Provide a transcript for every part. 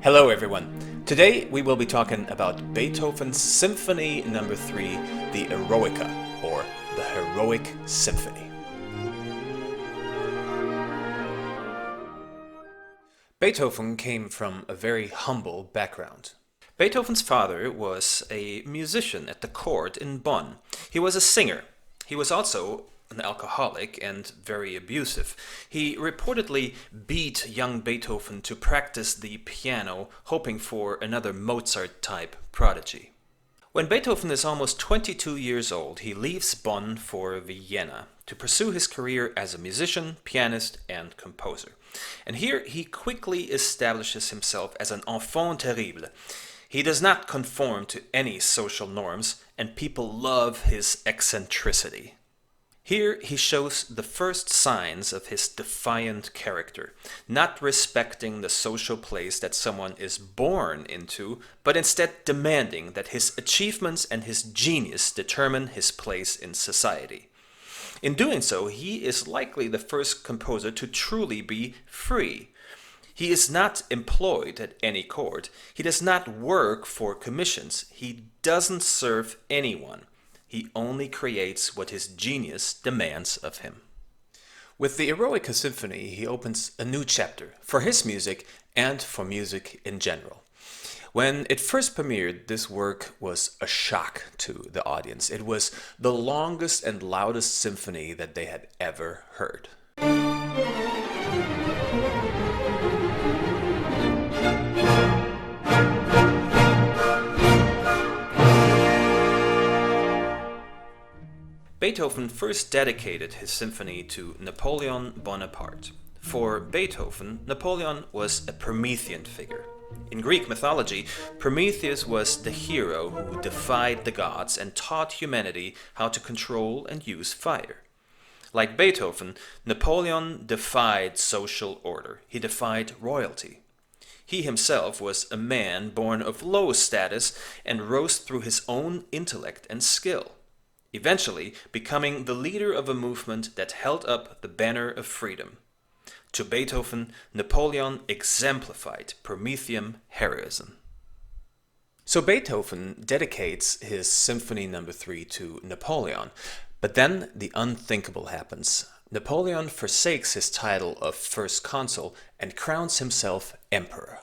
Hello everyone. Today we will be talking about Beethoven's Symphony No.3, the Eroica, or the Heroic Symphony. Beethoven came from a very humble background. Beethoven's father was a musician at the court in Bonn. He was a singer. He was also an alcoholic and very abusive. He reportedly beat young Beethoven to practice the piano, hoping for another Mozart-type prodigy. When Beethoven is almost 22 years old, he leaves Bonn for Vienna to pursue his career as a musician, pianist, and composer. And here he quickly establishes himself as an enfant terrible. He does not conform to any social norms, and people love his eccentricity. Here he shows the first signs of his defiant character, not respecting the social place that someone is born into, but instead demanding that his achievements and his genius determine his place in society. In doing so, he is likely the first composer to truly be free. He is not employed at any court. He does not work for commissions. He doesn't serve anyone. He only creates what his genius demands of him. With the Eroica Symphony, he opens a new chapter for his music and for music in general. When it first premiered, this work was a shock to the audience. It was the longest and loudest symphony that they had ever heard. Beethoven first dedicated his symphony to Napoleon Bonaparte. For Beethoven, Napoleon was a Promethean figure. In Greek mythology, Prometheus was the hero who defied the gods and taught humanity how to control and use fire. Like Beethoven, Napoleon defied social order. He defied royalty. He himself was a man born of low status and rose through his own intellect and skill, eventually becoming the leader of a movement that held up the banner of freedom. To Beethoven, Napoleon exemplified Promethean heroism. So Beethoven dedicates his Symphony No.3 to Napoleon, but then the unthinkable happens. Napoleon forsakes his title of First Consul and crowns himself emperor.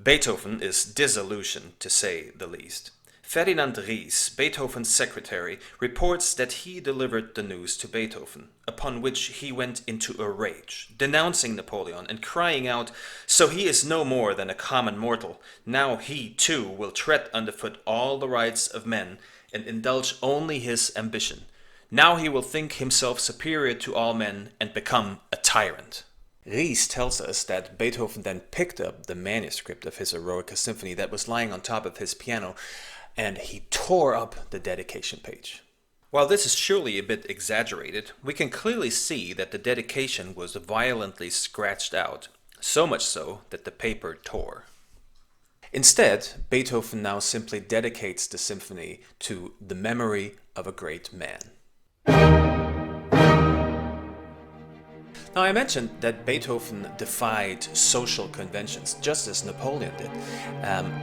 Beethoven is disillusioned, to say the least. Ferdinand Ries, Beethoven's secretary, reports that he delivered the news to Beethoven, upon which he went into a rage, denouncing Napoleon and crying out, "So he is no more than a common mortal. Now he, too, will tread underfoot all the rights of men and indulge only his ambition. Now he will think himself superior to all men and become a tyrant." Ries tells us that Beethoven then picked up the manuscript of his Eroica Symphony that was lying on top of his piano, and he tore up the dedication page. While this is surely a bit exaggerated, we can clearly see that the dedication was violently scratched out, so much so that the paper tore. Instead, Beethoven now simply dedicates the symphony to the memory of a great man. Now, I mentioned that Beethoven defied social conventions, just as Napoleon did.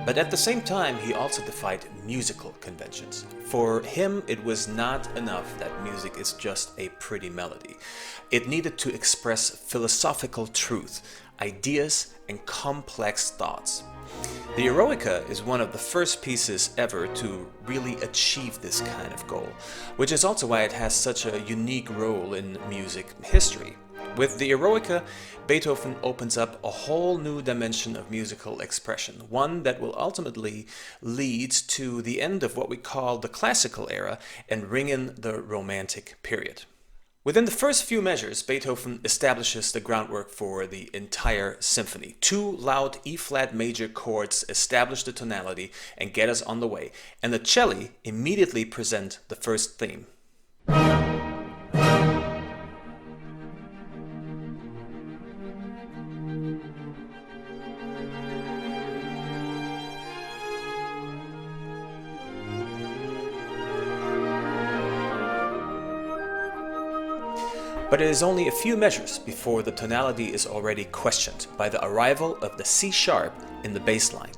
But at the same time, he also defied musical conventions. For him, it was not enough that music is just a pretty melody. It needed to express philosophical truth, ideas, and complex thoughts. The Eroica is one of the first pieces ever to really achieve this kind of goal, which is also why it has such a unique role in music history. With the Eroica, Beethoven opens up a whole new dimension of musical expression, one that will ultimately lead to the end of what we call the classical era and ring in the Romantic period. Within the first few measures, Beethoven establishes the groundwork for the entire symphony. Two loud E-flat major chords establish the tonality and get us on the way, and the celli immediately present the first theme. But it is only a few measures before the tonality is already questioned by the arrival of the C sharp in the bass line.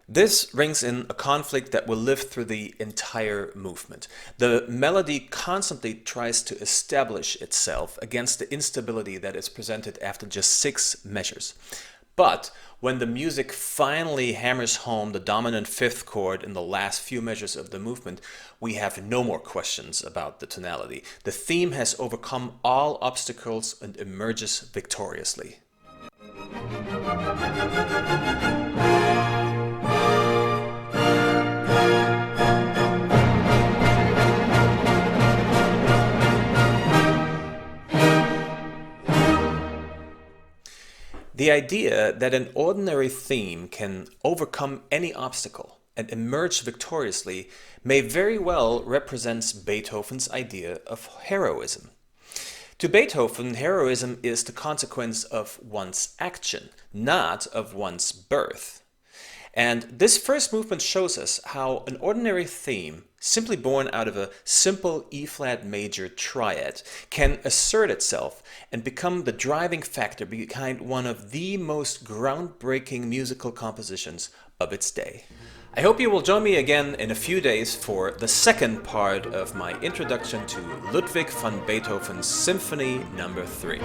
This rings in a conflict that will live through the entire movement. The melody constantly tries to establish itself against the instability that is presented after just 6 measures. But when the music finally hammers home the dominant 5th chord in the last few measures of the movement, we have no more questions about the tonality. The theme has overcome all obstacles and emerges victoriously. The idea that an ordinary theme can overcome any obstacle and emerge victoriously may very well represent Beethoven's idea of heroism. To Beethoven, heroism is the consequence of one's action, not of one's birth. And this first movement shows us how an ordinary theme, simply born out of a simple E-flat major triad, can assert itself and become the driving factor behind one of the most groundbreaking musical compositions of its day. I hope you will join me again in a few days for the second part of my introduction to Ludwig van Beethoven's Symphony No. 3.